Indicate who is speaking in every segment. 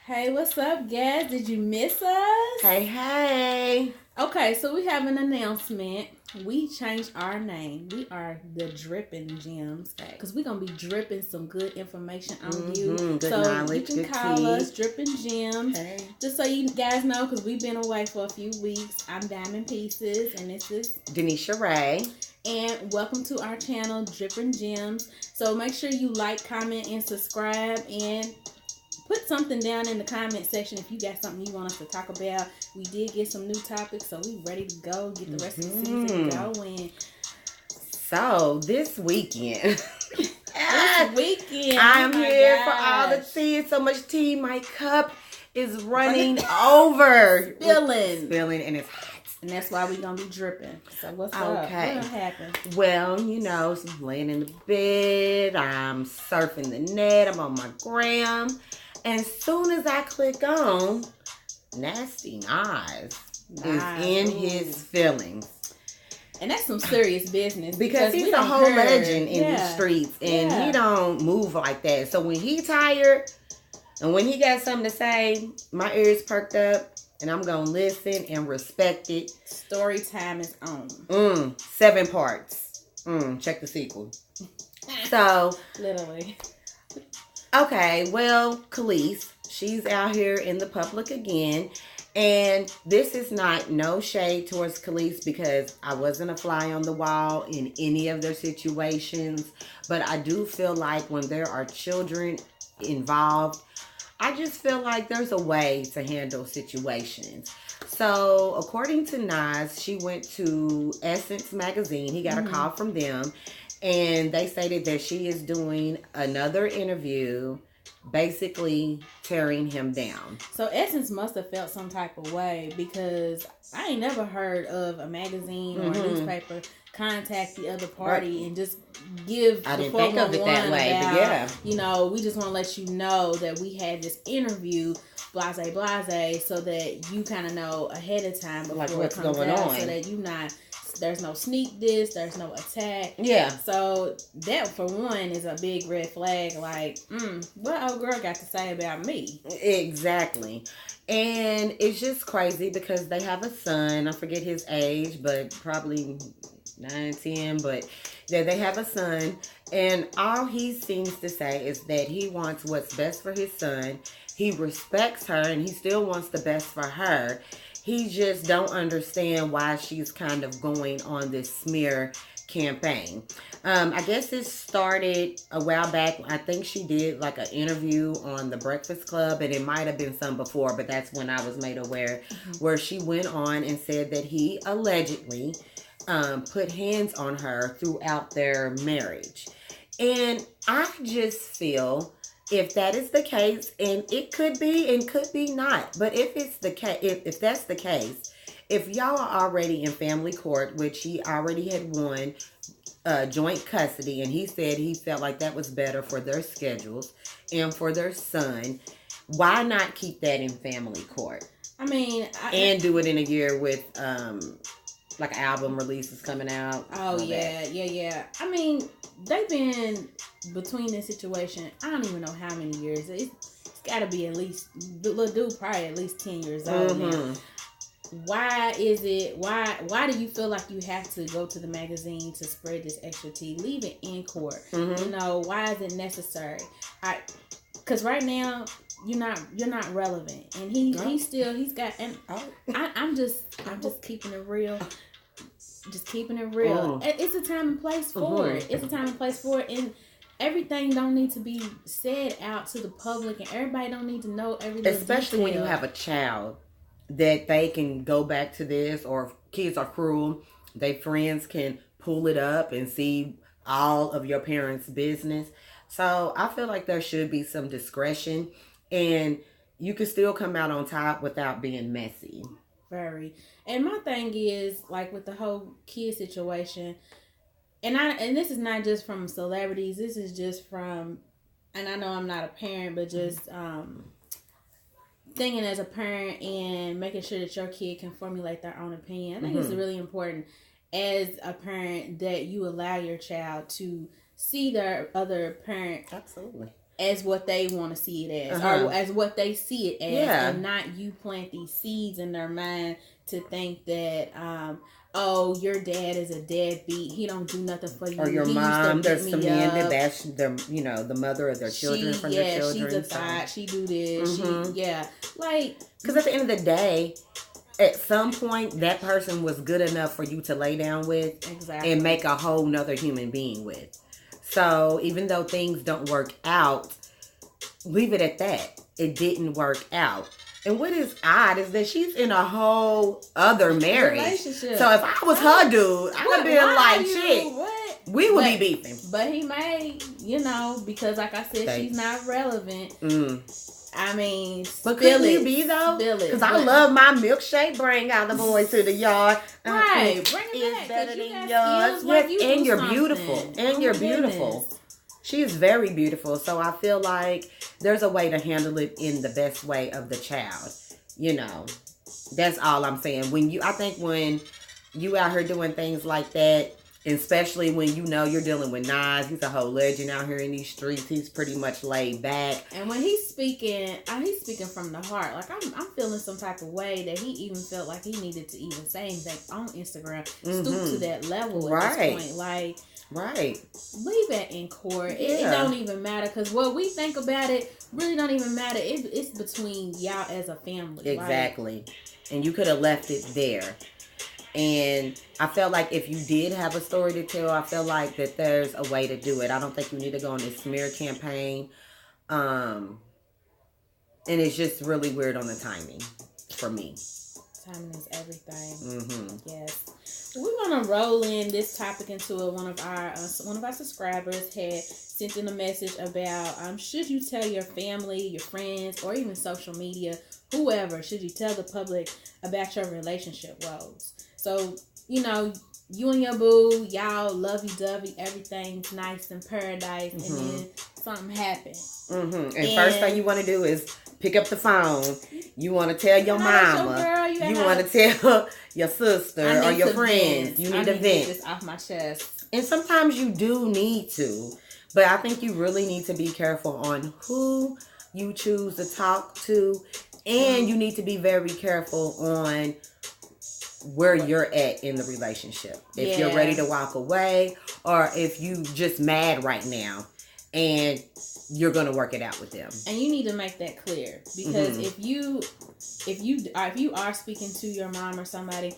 Speaker 1: Hey, what's up, guys? Did you miss us?
Speaker 2: Hey.
Speaker 1: Okay, so we have an announcement. We changed our name. We are the Drippin Gems because we're gonna be dripping some good information on you.
Speaker 2: Good
Speaker 1: so
Speaker 2: knowledge,
Speaker 1: you can
Speaker 2: good
Speaker 1: call
Speaker 2: tea.
Speaker 1: us Drippin Gems.
Speaker 2: Hey.
Speaker 1: Just so you guys know, because we've been away for a few weeks. I'm Diamondpieces, and this is
Speaker 2: Denisha Ray.
Speaker 1: And welcome to our channel, Drippin Gems. So make sure you like, comment, and subscribe, and put something down in the comment section if you got something you want us to talk about. We did get some new topics, so we ready to go. Get the rest of the season going.
Speaker 2: So this weekend,
Speaker 1: I
Speaker 2: am here for all the tea. So much tea. My cup is running over.
Speaker 1: Spilling,
Speaker 2: and it's hot.
Speaker 1: And that's why we're going to be dripping. So what's up? What happened?
Speaker 2: Well, I'm laying in the bed. I'm surfing the net. I'm on my gram. And as soon as I click on, Nasty Nas is in his feelings.
Speaker 1: And that's some serious business.
Speaker 2: Because he's a whole legend in these streets. And he don't move like that. So when he tired and when he got something to say, my ears perked up. And I'm going to listen and respect it.
Speaker 1: Story time is on.
Speaker 2: 7 parts. Check the sequel. So.
Speaker 1: Literally.
Speaker 2: Okay, well, Kelis, she's out here in the public again. And this is not no shade towards Kelis because I wasn't a fly on the wall in any of their situations. But I do feel like when there are children involved, I just feel like there's a way to handle situations. So, according to Nas, she went to Essence magazine. He got a call from them. And they stated that she is doing another interview, basically tearing him down.
Speaker 1: So Essence must have felt some type of way because I ain't never heard of a magazine or a newspaper contact the other party and just give
Speaker 2: I
Speaker 1: the
Speaker 2: didn't think of it that way,
Speaker 1: about, but we just want to let you know that we had this interview, blase, so that you kind of know ahead of time before
Speaker 2: like what's
Speaker 1: it comes
Speaker 2: going
Speaker 1: out,
Speaker 2: on,
Speaker 1: so that there's no sneak this, there's no attack.
Speaker 2: Yeah.
Speaker 1: So that for one is a big red flag. Like, what old girl got to say about me?
Speaker 2: Exactly. And it's just crazy because they have a son. I forget his age, but probably 9, 10. But yeah, they have a son. And all he seems to say is that he wants what's best for his son. He respects her and he still wants the best for her. He just don't understand why she's kind of going on this smear campaign. I guess it started a while back. I think she did like an interview on The Breakfast Club, and it might have been some before, but that's when I was made aware, where she went on and said that he allegedly put hands on her throughout their marriage. And I just feel if that is the case, and it could be and could be not, but if it's the case, if that's the case, if y'all are already in family court, which he already had won joint custody, and he said he felt like that was better for their schedules and for their son, why not keep that in family court?
Speaker 1: I mean,
Speaker 2: and do it in a year with like album releases coming out.
Speaker 1: Oh yeah. I mean, they've been between this situation, I don't even know how many years. It's got to be at least, the little dude probably at least 10 years old now. Why do you feel like you have to go to the magazine to spread this extra tea? Leave it in court. Why is it necessary? Because right now you're not relevant, and he's got. And I'm just keeping it real. Just keeping it real. It's a time and place for it. It's a time and place for it, and everything don't need to be said out to the public, and everybody don't need to know everything.
Speaker 2: Especially when you have a child, that they can go back to this, or if kids are cruel, their friends can pull it up and see all of your parents' business. So I feel like there should be some discretion, and you can still come out on top without being messy.
Speaker 1: Very. And my thing is, like with the whole kid situation, and this is not just from celebrities, this is just from, and I know I'm not a parent, but just thinking as a parent and making sure that your kid can formulate their own opinion. I think it's really important as a parent that you allow your child to see their other parent.
Speaker 2: Absolutely.
Speaker 1: as what they want to see it as, or as what they see it as, and not you plant these seeds in their mind to think that, oh, your dad is a deadbeat. He don't do nothing for you.
Speaker 2: Or your mom, there's some men that bash their, the mother of their children in front of their children.
Speaker 1: She's a thought. She do this. Like,
Speaker 2: because at the end of the day, at some point, that person was good enough for you to lay down with and make a whole nother human being with. So even though things don't work out, leave it at that. It didn't work out. And what is odd is that she's in a whole other marriage. Relationship. So if I was her dude, I would be like, shit, we would be beefing.
Speaker 1: But he may, because like I said, she's not relevant. I mean,
Speaker 2: but could you be though? Because I love my milkshake. Bring out the boys to the yard.
Speaker 1: Right, bring it back.
Speaker 2: Better than yours. Yes, and you're beautiful. And you're beautiful. She is very beautiful. So I feel like there's a way to handle it in the best way of the child. That's all I'm saying. I think when you out here doing things like that, especially when you're dealing with Nas, he's a whole legend out here in these streets. He's pretty much laid back.
Speaker 1: And when he's speaking from the heart. Like I'm feeling some type of way that he even felt like he needed to even say anything on Instagram, stoop to that level at this point. Like, leave it in court. It don't even matter, because what we think about it really don't even matter. It's between y'all as a family.
Speaker 2: Exactly. And you could have left it there. And I felt like if you did have a story to tell, I feel like that there's a way to do it. I don't think you need to go on this smear campaign. And it's just really weird on the timing for me.
Speaker 1: Timing is everything. Yes. We want to roll in this topic into it. One of our subscribers had sent in a message about should you tell your family, your friends, or even social media, whoever, should you tell the public about your relationship woes? So, you and your boo, y'all lovey-dovey, everything's nice in paradise, and then something happens. And
Speaker 2: first thing you want to do is pick up the phone. You want to tell your mama. You want to tell your sister or your friends. You need to vent.
Speaker 1: This off my chest.
Speaker 2: And sometimes you do need to. But I think you really need to be careful on who you choose to talk to. And you need to be very careful on where you're at in the relationship. If you're ready to walk away, or if you just mad right now and you're going to work it out with them.
Speaker 1: And you need to make that clear, because if you are speaking to your mom or somebody,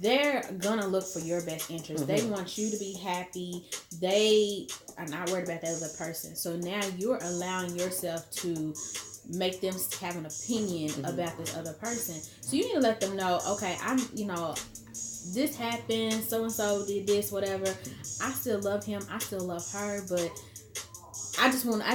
Speaker 1: they're gonna look for your best interest. They want you to be happy. They are not worried about that other person. So now you're allowing yourself to make them have an opinion about this other person. So you need to let them know, okay, this happened, so and so did this, whatever. I still love him, I still love her, but I just want to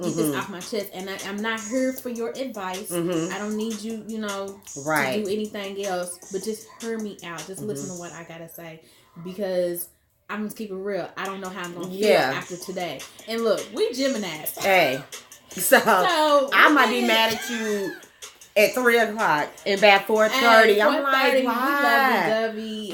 Speaker 1: get this off my chest, and I'm not here for your advice. I don't need you, to do anything else, but just hear me out. Just listen to what I gotta say, because I'm gonna keep it real. I don't know how I'm gonna feel after today. And look, we Geminis.
Speaker 2: Hey. So I might be mad at you at 3:00 and about 4:30. I'm like,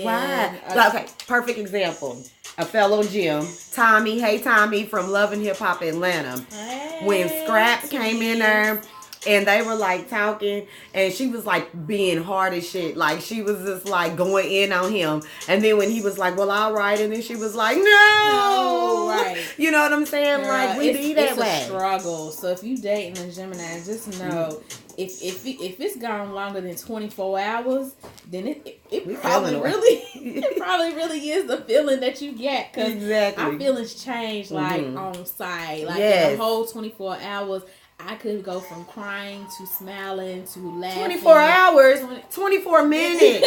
Speaker 2: why? Okay, perfect example. A fellow Jim, Tommy. Hey, Tommy from Love and Hip Hop Atlanta.
Speaker 1: Hey,
Speaker 2: when Scrap came in there and they were like talking, and she was like being hard as shit. Like she was just like going in on him. And then when he was like, well, all right. And then she was like, no. Right. You know what I'm saying? Girl, like we be that way.
Speaker 1: It's a struggle. So if you dating a Gemini, just know if it's gone longer than 24 hours, then it probably really is the feeling that you get. Because our feelings change like on site. Like in the whole 24 hours, I could go from crying to smiling to laughing.
Speaker 2: 24 hours, 24 minutes.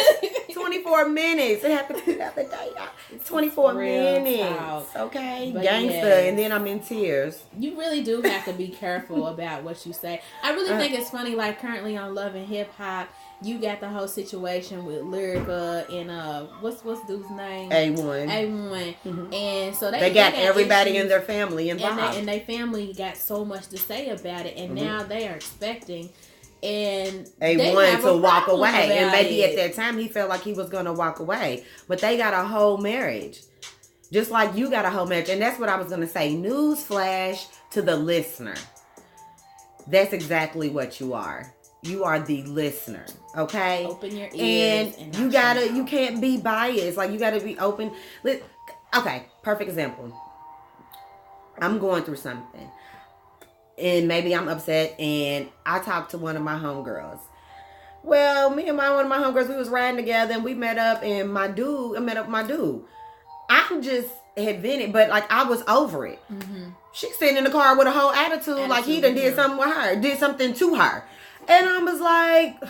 Speaker 2: 24 minutes. It happened the other day. 24 minutes. Okay? But gangsta. And then I'm in tears.
Speaker 1: You really do have to be careful about what you say. I really think it's funny, like currently on Love and Hip Hop, you got the whole situation with Lyrica and what's dude's name?
Speaker 2: A1.
Speaker 1: And so
Speaker 2: they got everybody issues, in their family involved.
Speaker 1: And their family got so much to say about it, and now they are expecting and
Speaker 2: A1 to walk away. And maybe at that time he felt like he was gonna walk away. But they got a whole marriage. Just like you got a whole marriage. And that's what I was going to say. Newsflash to the listener. That's exactly what you are. You are the listener. Okay?
Speaker 1: Open your ears.
Speaker 2: And you can't be biased. Like, you got to be open. Okay, perfect example. I'm going through something. And maybe I'm upset. And I talked to one of my homegirls. Well, me and one of my homegirls, we was riding together. And we met up. And I met up with my dude. I just had vented, but like I was over it. Mm-hmm. She's sitting in the car with a whole attitude, like he done did something with her, did something to her. And I was like,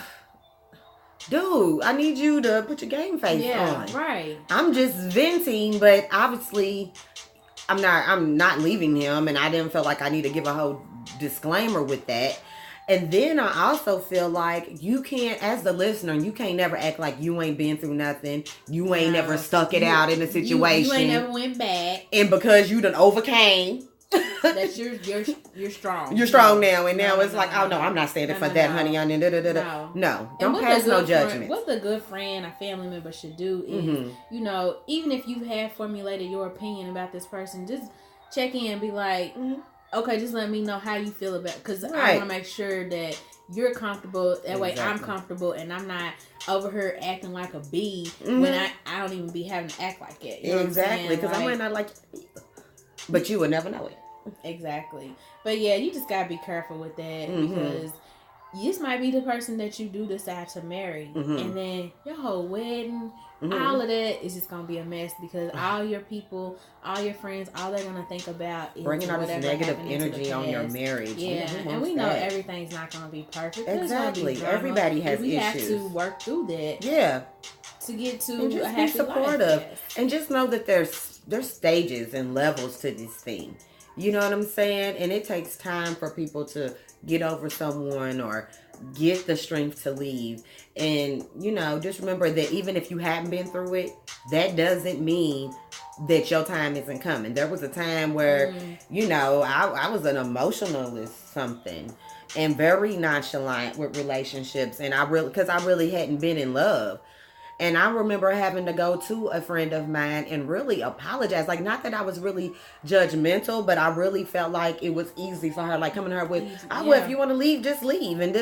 Speaker 2: dude, I need you to put your game face on.
Speaker 1: Right.
Speaker 2: I'm just venting, but obviously I'm not leaving him, and I didn't feel like I need to give a whole disclaimer with that. And then I also feel like you can't, as the listener, you can't never act like you ain't been through nothing. You ain't never stuck it out in a situation.
Speaker 1: You ain't never went back.
Speaker 2: And because you done overcame.
Speaker 1: That you're strong.
Speaker 2: You're strong now. And now it's like, oh no, I'm not standing for that, honey. No, don't pass no judgment.
Speaker 1: What a good friend, a family member should do is, even if you have formulated your opinion about this person, just check in and be like, okay, just let me know how you feel about it. Because I want to make sure that you're comfortable. That way I'm comfortable and I'm not over here acting like a bee when I don't even be having to act like it. You know
Speaker 2: exactly. Because I might not like you. But you would never know it.
Speaker 1: Exactly. But yeah, you just got to be careful with that because this might be the person that you do decide to marry. And then your whole wedding, all of that is just going to be a mess because all your people, all your friends, all they're going to think about is
Speaker 2: bringing all this negative energy on your marriage.
Speaker 1: Yeah, and we know everything's not going to be perfect.
Speaker 2: Exactly. Everybody has issues.
Speaker 1: We have to work through that.
Speaker 2: Yeah.
Speaker 1: To get to
Speaker 2: and just
Speaker 1: a happy
Speaker 2: be supportive.
Speaker 1: Life.
Speaker 2: And just know that there's stages and levels to this thing. You know what I'm saying? And it takes time for people to get over someone or get the strength to leave. And, just remember that even if you haven't been through it, that doesn't mean that your time isn't coming. There was a time where, I was an emotionalist something and very nonchalant with relationships. And because I really hadn't been in love. And I remember having to go to a friend of mine and really apologize. Like, not that I was really judgmental, but I really felt like it was easy for her. Like, coming to her with, if you want to leave, just leave. And I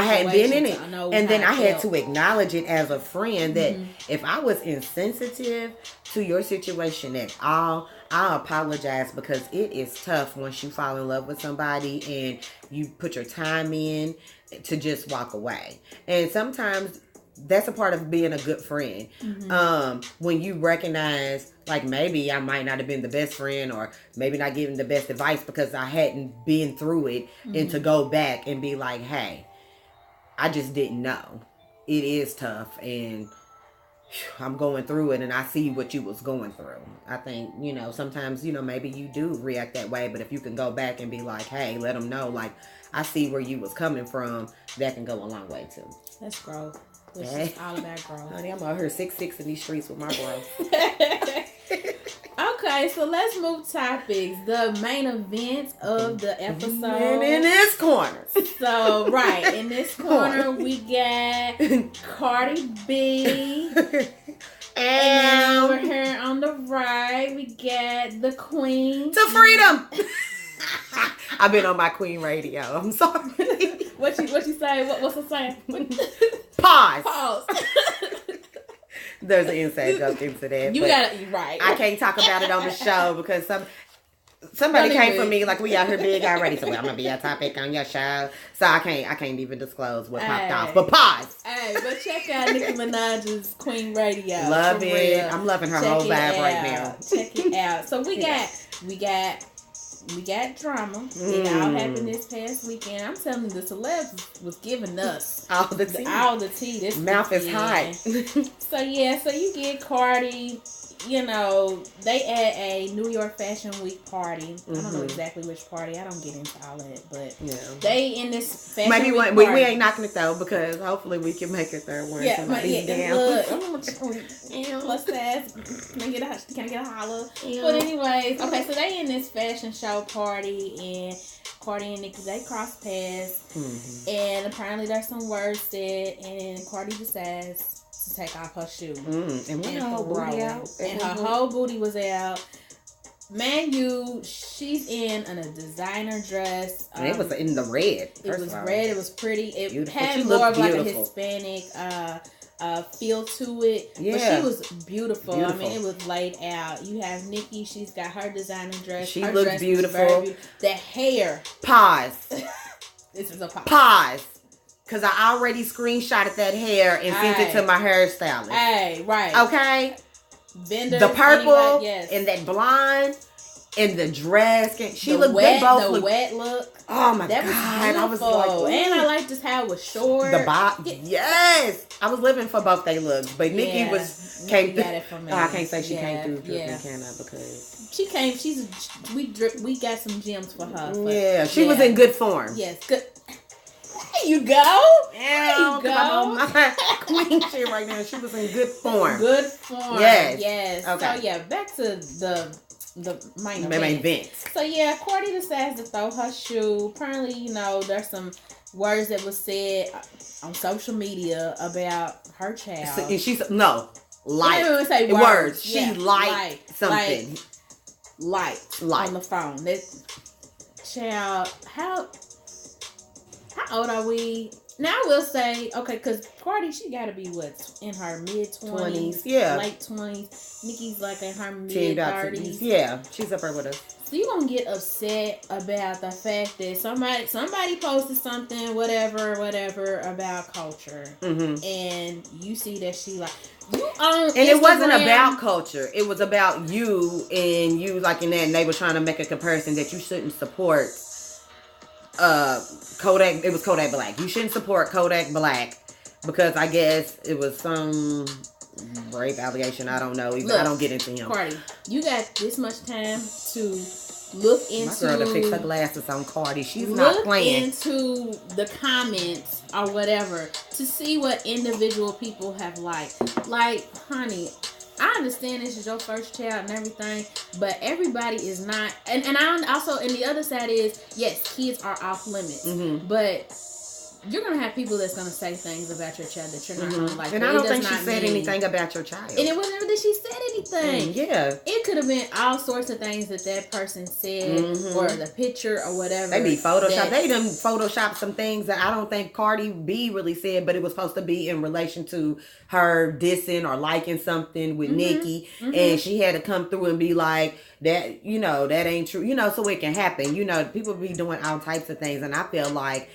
Speaker 2: hadn't been in it. And then I had to acknowledge it as a friend that if I was insensitive to your situation at all, I apologize because it is tough once you fall in love with somebody and you put your time in to just walk away. And sometimes that's a part of being a good friend. When you recognize, like, maybe I might not have been the best friend or maybe not giving the best advice because I hadn't been through it, and to go back and be like, hey, I just didn't know. It is tough and I'm going through it and I see what you was going through. I think, sometimes, maybe you do react that way, but if you can go back and be like, hey, let them know, like, I see where you was coming from, that can go a long way too.
Speaker 1: That's growth. Which is all about growth.
Speaker 2: Honey, I'm out here 6'6" in these streets with my growth.
Speaker 1: Okay, so let's move topics. The main event of the episode.
Speaker 2: And in this corner.
Speaker 1: So, in this corner, we got Cardi B. And over here on the right, we got the Queen.
Speaker 2: To freedom. I've been on my Queen radio. I'm sorry.
Speaker 1: What she say? What's her saying?
Speaker 2: Pause. There's an inside joke into that.
Speaker 1: You got it right.
Speaker 2: I can't talk about it on the show because somebody came for me like we out here big already. So I'm gonna be a topic on your show. So I can't even disclose what popped off. But pause.
Speaker 1: Hey, but check out Nicki Minaj's Queen Radio.
Speaker 2: Love it. Real. I'm loving her whole vibe right now.
Speaker 1: Check it out. So we got drama. It all happened this past weekend. I'm telling you, the celebs was giving us
Speaker 2: all the tea.
Speaker 1: All the tea. This
Speaker 2: mouth
Speaker 1: weekend.
Speaker 2: is hot.
Speaker 1: So you get Cardi. They at a New York Fashion Week party. I don't know exactly which party. I don't get into all that, but they in this fashion
Speaker 2: maybe
Speaker 1: week
Speaker 2: we
Speaker 1: party.
Speaker 2: ain't knocking it though because hopefully we can make it there one.
Speaker 1: Plus that. Can I get a holla? Yeah. But anyways, okay, so they in this fashion show party and Cardi and Nicki, they cross paths and apparently there's some words said and Cardi decides to take off her shoe.
Speaker 2: And when her whole booty out?
Speaker 1: And her whole booty was out. Man, she's in a designer dress.
Speaker 2: And it was in the red.
Speaker 1: It was red. It was pretty. It
Speaker 2: beautiful.
Speaker 1: had more of like a Hispanic feel to it.
Speaker 2: Yeah.
Speaker 1: But she was beautiful. I mean, it was laid out. You have Nicki. She's got her designer dress.
Speaker 2: She
Speaker 1: her
Speaker 2: looks
Speaker 1: dress
Speaker 2: beautiful.
Speaker 1: The hair.
Speaker 2: Pause.
Speaker 1: This is a pause.
Speaker 2: Pause. Because I already screenshotted that hair and sent it to my hairstylist.
Speaker 1: Hey, right.
Speaker 2: Okay?
Speaker 1: Vendors,
Speaker 2: the purple
Speaker 1: yes.
Speaker 2: and that blonde and the dress. She looked,
Speaker 1: wet,
Speaker 2: they both looked.
Speaker 1: Wet look.
Speaker 2: Oh my
Speaker 1: that
Speaker 2: God.
Speaker 1: Was
Speaker 2: I was like, ooh.
Speaker 1: And I liked just how it was short.
Speaker 2: Yes. I was living for both they looks. But Nicki came through.
Speaker 1: Got it from me.
Speaker 2: I can't say she came through Drippin, can I? Because
Speaker 1: she came, we got some gems for her.
Speaker 2: She was in good form.
Speaker 1: Yes, good. There you go.
Speaker 2: There you go. I'm on my queen shit right now. She was in good form.
Speaker 1: Good form. Yes. Okay. So back to the main event. So Cardi decides to throw her shoe. Apparently, there's some words that was said on social media about her child.
Speaker 2: And she's words. She liked something.
Speaker 1: Liked on the phone. That child. How old are we? Now I will say, because Cardi, she got to be in her mid-20s, late 20s. Nicki's like in her mid-30s.
Speaker 2: Yeah, she's up there with us.
Speaker 1: So you gonna get upset about the fact that somebody posted something, whatever, about culture, and you see that she like you on Instagram.
Speaker 2: It wasn't about culture. It was about you and you like in that, and they were trying to make a comparison that you shouldn't support. Kodak, it was Kodak Black. You shouldn't support Kodak Black because I guess it was some rape allegation. I don't know. I don't get into him.
Speaker 1: Cardi, you got this much time to look into.
Speaker 2: My girl to fix her glasses on Cardi. She's not playing.
Speaker 1: Into the comments or whatever to see what individual people have liked. Like, honey, I understand this is your first child and everything, but everybody is not. And I also, and the other side is, yes, kids are off limits, but you're going to have people that's going to say things about your child that you're not going to like.
Speaker 2: And I don't think she said anything about your child.
Speaker 1: And it wasn't that she said anything. It could have been all sorts of things that person said or the picture or whatever.
Speaker 2: They be Photoshop. They done Photoshopped some things that I don't think Cardi B really said, but it was supposed to be in relation to her dissing or liking something with Nicki. And she had to come through and be like, that, that ain't true. So it can happen. People be doing all types of things. And I feel like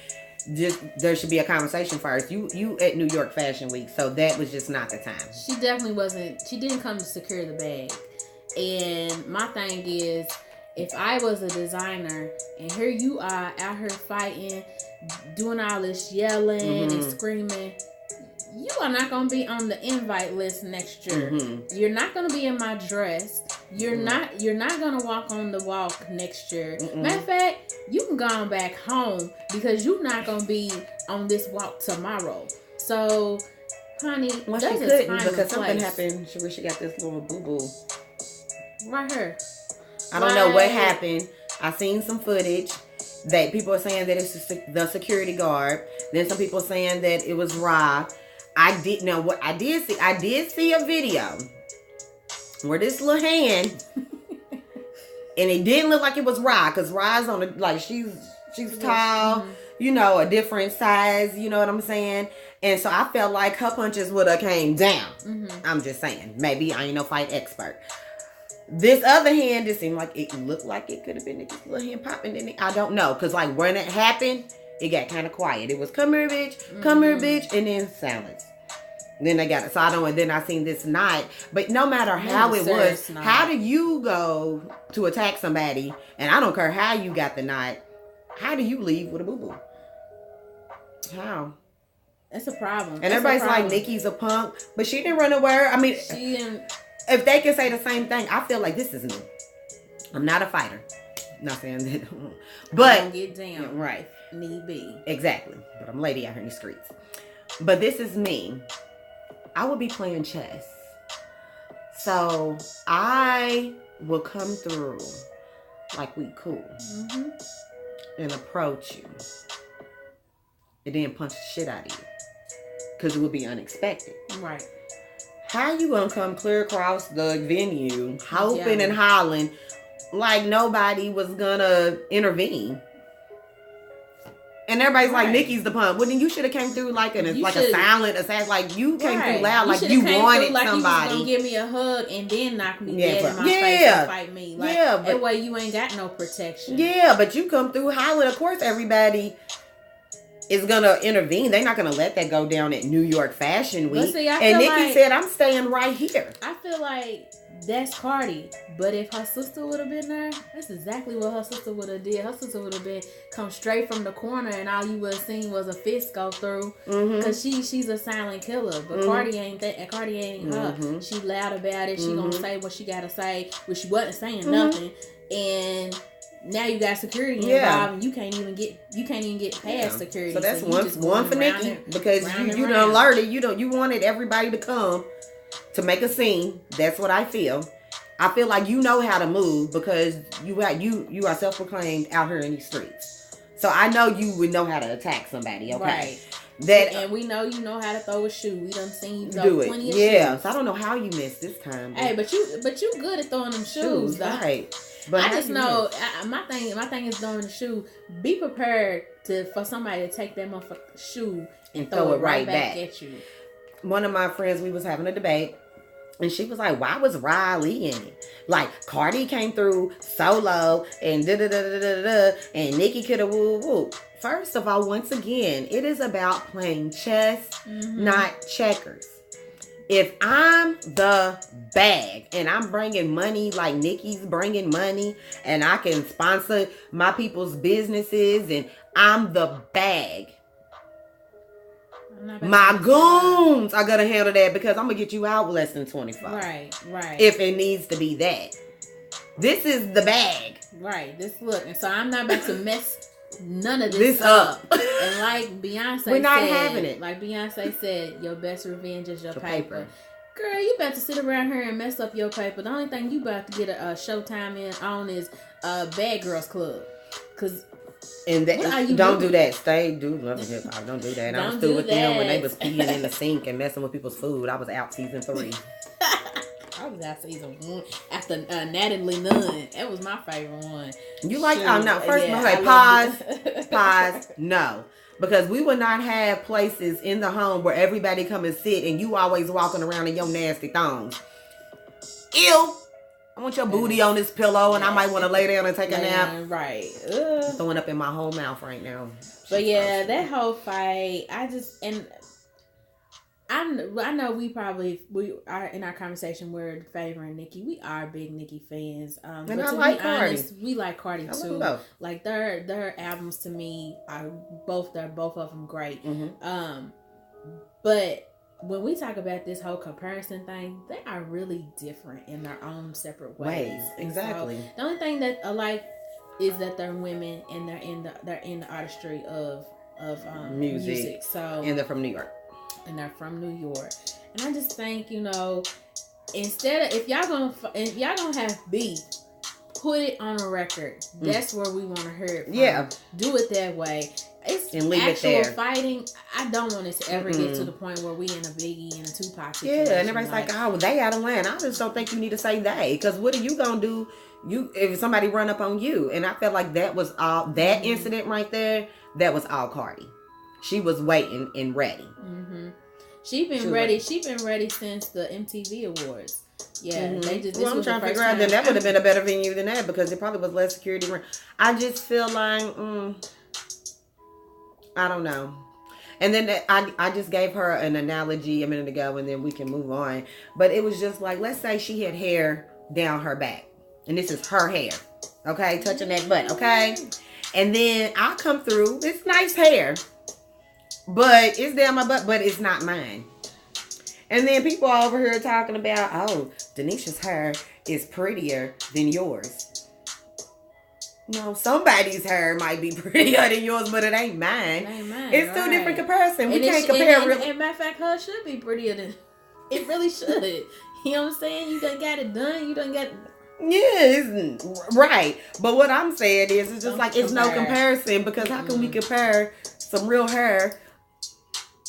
Speaker 2: there should be a conversation first. You at New York Fashion Week, so that was just not the time.
Speaker 1: She definitely wasn't. She didn't come to secure the bag. And my thing is, if I was a designer and here you are out here fighting, doing all this yelling and screaming, you are not going to be on the invite list next year. You're not going to be in my dress. You're not going to walk on the walk next year. Matter of fact, you can go on back home because you're not going to be on this walk tomorrow. So, honey,
Speaker 2: well, she couldn't because something happened. She got this little boo-boo.
Speaker 1: Right here.
Speaker 2: I don't know what happened. I seen some footage that people are saying that it's the security guard. Then some people are saying that it was Rhea. I did see a video where this little hand, and it didn't look like it was Rhea, because Rhea's on the, like, she's tall, a different size, you know what I'm saying? And so I felt like her punches would have came down. I'm just saying. Maybe I ain't no fight expert. This other hand, it seemed like it looked like it could have been Nicki's little hand popping in it. I don't know, because like when it happened, it got kind of quiet. It was come here, bitch, and then silence. Then they got it. So then I seen this night. But no matter how it was, how do you go to attack somebody? And I don't care how you got the night. How do you leave with a boo-boo? How?
Speaker 1: That's a problem.
Speaker 2: And everybody's like, Nicki's a punk. But she didn't run away. I mean, if they can say the same thing, I feel like this is me. I'm not a fighter. Not saying that. But
Speaker 1: don't get down.
Speaker 2: Right.
Speaker 1: Need be.
Speaker 2: Exactly. But I'm a lady out here in the streets. But this is me. I would be playing chess. So I will come through like we cool. And approach you. And then punch the shit out of you. Because it would be unexpected.
Speaker 1: Right.
Speaker 2: how you gonna come clear across the venue, hoping and hollering like nobody was gonna intervene? And everybody's like, Nicki's the pump. Well, then you should have came through like a silent assassin. Like, you came through loud, like you wanted
Speaker 1: like
Speaker 2: somebody.
Speaker 1: You was gonna give me a hug and then knock me dead in my face and fight me. Like, that way you ain't got no protection.
Speaker 2: Yeah, but you come through hollering. Of course, everybody is gonna intervene. They're not gonna let that go down at New York Fashion Week. See, and Nicki said, "I'm staying right here."
Speaker 1: I feel like that's Cardi, but if her sister would have been there, that's exactly what her sister would have did. Her sister would have been come straight from the corner, and all you would have seen was a fist go through. Because she's a silent killer, but Cardi ain't that. And Cardi ain't her. She loud about it. She gonna say what she gotta say, but she wasn't saying nothing. And now you got security involved, and you can't even get past security.
Speaker 2: So that's one for Nicki, because you done alerted. You wanted everybody to come to make a scene. That's what I feel. I feel like you know how to move because you are self-proclaimed out here in these streets. So I know you would know how to attack somebody. Okay, right.
Speaker 1: And we know you know how to throw a shoe. We done seen you throw plenty of shoes.
Speaker 2: Yeah. So I don't know how you missed this time.
Speaker 1: Hey, but you good at throwing them shoes, though.
Speaker 2: Right. But
Speaker 1: I just know my thing is throwing the shoe. Be prepared for somebody to take that motherfucking shoe and throw it right back at you.
Speaker 2: One of my friends, we was having a debate, and she was like, "Why was Riley in it? Like, Cardi came through solo, and and Nicki could have woo." First of all, once again, it is about playing chess, not checkers. If I'm the bag and I'm bringing money like Nicki's bringing money, and I can sponsor my people's businesses, and I'm the bag, my goons are gonna handle that, because I'm gonna get you out less than 25.
Speaker 1: Right.
Speaker 2: If it needs to be that. This is the bag.
Speaker 1: Right. And so I'm not about to mess none of this up. And like Beyonce said,
Speaker 2: we're not having it.
Speaker 1: Like Beyonce said, your best revenge is your paper. Girl, you about to sit around here and mess up your paper. The only thing you about to get a showtime on is Bad Girls Club. Cause
Speaker 2: and don't do that. Do Love and Hip Hop. Don't do that. And I was through with them when they was peeing in the sink and messing with people's food. I was out season 3.
Speaker 1: I was out season 1 after Natalie Nunn. That was my favorite one.
Speaker 2: You like? Oh no! First, pause. No, because we would not have places in the home where everybody come and sit, and you always walking around in your nasty thongs. Ew. I want your booty on this pillow, and I might want to lay down and take a nap.
Speaker 1: Right.
Speaker 2: Throwing up in my whole mouth right now.
Speaker 1: But yeah, that whole fight, I know we are in our conversation, we're favoring Nicki. We are big Nicki fans.
Speaker 2: And I like Cardi.
Speaker 1: Honest, we like Cardi too. Like their albums to me are both of them great. But when we talk about this whole comparison thing, they are really different in their own separate ways.
Speaker 2: Exactly.
Speaker 1: So, the only thing that alike is that they're women and they're in the artistry of music. So
Speaker 2: and they're from New York.
Speaker 1: And I just think, instead of if y'all gonna have beef, put it on a record. That's where we want to hear it from. Yeah. Do it that way. It's and leave actual it there. Fighting. I don't want it to ever get to the point where we in a Biggie and a Tupac situation.
Speaker 2: Yeah, and everybody's like, oh, well, they out of line. I just don't think you need to say they, because what are you gonna do? If somebody run up on you, and I felt like that was all that incident right there. That was all Cardi. She was waiting and ready.
Speaker 1: She been ready since the MTV Awards. Yeah, they just.
Speaker 2: I'm trying to figure out. Then that would have been a better venue than that, because it probably was less security. I just feel like. I don't know. And then I just gave her an analogy a minute ago, and then we can move on. But it was just like, let's say she had hair down her back, and this is her hair, okay, touching that butt, okay? And then I come through, it's nice hair, but it's down my butt, but it's not mine. And then people are over here talking about, oh, Denisha's hair is prettier than yours. No, somebody's hair might be prettier than yours, but it ain't mine. It's two different comparisons. We can't compare.
Speaker 1: And matter of fact, her should be prettier than. It really should. You know what I'm saying? You done got it done. You done got.
Speaker 2: Yeah, right. But what I'm saying is, it's just like it's no comparison, because how can we compare some real hair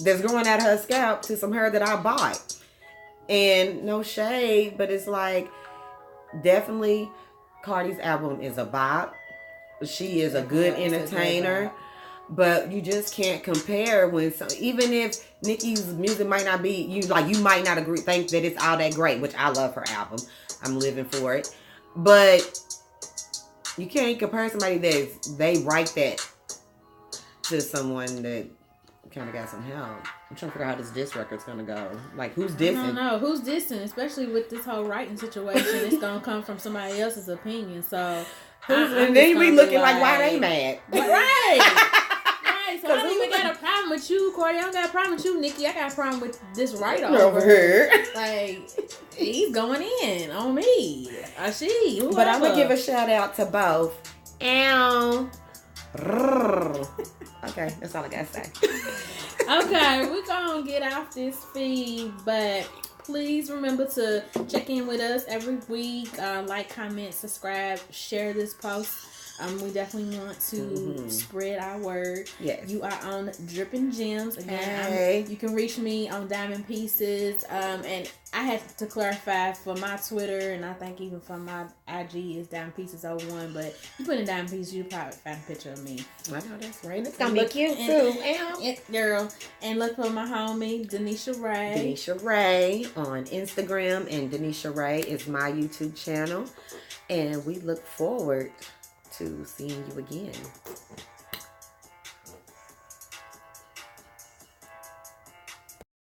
Speaker 2: that's growing out of her scalp to some hair that I bought? And no shade, but it's like definitely Cardi's album is a bop. She is a good entertainer. But you just can't compare when even if Nicki's music might not be you might not think that it's all that great, which I love her album. I'm living for it. But you can't compare somebody they write that to someone that kind of got some help. I'm trying to figure out how this diss record's gonna go. Like, who's dissing?
Speaker 1: I don't know. Who's dissing? Especially with this whole writing situation. It's gonna come from somebody else's opinion. So
Speaker 2: and then we looking like, why they mad?
Speaker 1: Right. So I don't even got a problem with you, Cardi. I don't got a problem with you, Nicki. I got a problem with this writer over here. Like, he's going in on me. Or she. Whoever.
Speaker 2: But I'm going to give a shout out to both. Ow. Okay, that's all I got to say.
Speaker 1: Okay, we're going to get off this feed, but please remember to check in with us every week. Like, comment, subscribe, share this post. We definitely want to spread our word.
Speaker 2: Yes.
Speaker 1: You are on Drippin Gems. Again,
Speaker 2: hey.
Speaker 1: You can reach me on Diamondpieces. And I had to clarify for my Twitter, and I think even for my IG is Diamondpieces01. But you put in Diamondpieces, you'll probably find a picture of me.
Speaker 2: I know that's right. It's going to be cute too.
Speaker 1: Girl. And look for my homie, Denisha Ray.
Speaker 2: Denisha Ray on Instagram. And Denisha Ray is my YouTube channel. And we look forward to seeing you again.